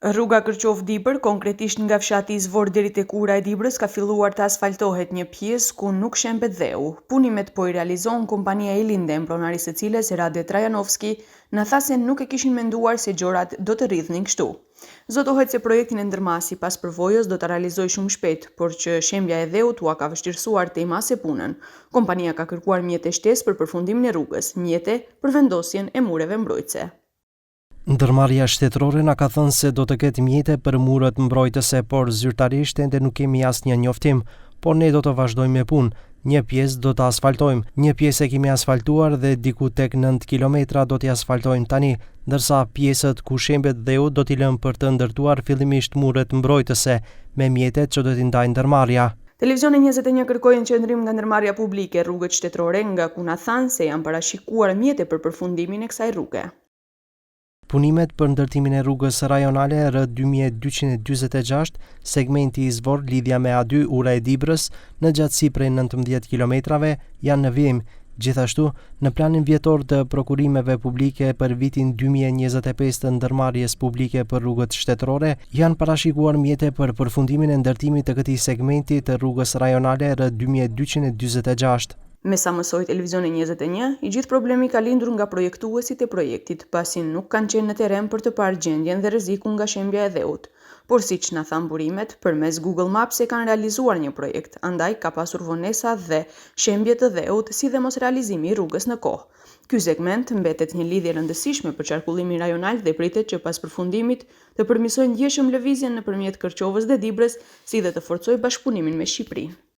Rruga Kërqov-Dibër, konkretisht nga fshati Izvor deri tek ura e Dibrës, ka filluar të asfaltohet një pjesë ku nuk shembet dheu. Punimet po I realizon kompania Elinde, pronarisë së cilës Rade Trajanovski na tha se nuk e kishin menduar se gjorat do të rridhnin kështu. Zotohet se projektin e ndërmasi pas përvojës do të realizoj shumë shpejt, por që shembja e dheut ua ka vështirësuar te mase punën. Kompania ka kërkuar mjete shtesë për përfundimin e rrugës, mjete për vendosjen e mureve mbrojtëse. Ndërmarrja shtetërore na ka thënë se do të ketë mjete për muret mbrojtëse, por zyrtarisht ende nuk kemi asnjë njoftim, por ne do të vazhdojmë me punë. Një pjesë do të asfaltojmë, një pjesë e kemi asfaltuar dhe diku tek 9 kilometra do t'i asfaltojmë tani, ndërsa pjesët ku shembet dheu do t'i lëmë për të ndërtuar fillimisht muret mbrojtëse me mjetet që do t'i ndajë ndërmarrja. Televizioni 21 kërkoi qendrim nga ndërmarrja publike rrugët shtetërore, nga ku na thanë se janë parashikuar mjete për përfundimin e kësaj rruge. Punimet për ndërtimin e rrugës rajonale R2246, segmenti Izvor lidhja me A2 ura e Dibrës në gjatësi prej 19 kilometrave janë në vijim. Gjithashtu, në planin vjetor të prokurimeve publike për vitin 2025 të ndërmarrjes publike për rrugët shtetërore, janë parashikuar mjete për përfundimin e ndërtimit të këtij segmenti të rrugës rajonale R2246. Me sa mësoi Televizioni 21, I gjithë problemi ka lindur nga projektuesit e projektit, pasi nuk kanë qenë në terren për të parë gjendjen dhe rrezikun nga shembja e dheut. Por siç na than burimet, përmes Google Maps e kanë realizuar një projekt, andaj ka pasur vonesa dhe shembje të dheut, si dhe mos realizimi I rrugës në kohë. Ky segment mbetet një lidhje rëndësishme për qarkullimin rajonal dhe pritet që pas përfundimit të përmirësojë ndjeshëm lëvizjen nëpërmjet Kërqovës dhe Dibrës, si dhe të forcojë bashkëpunimin me Shqipërinë.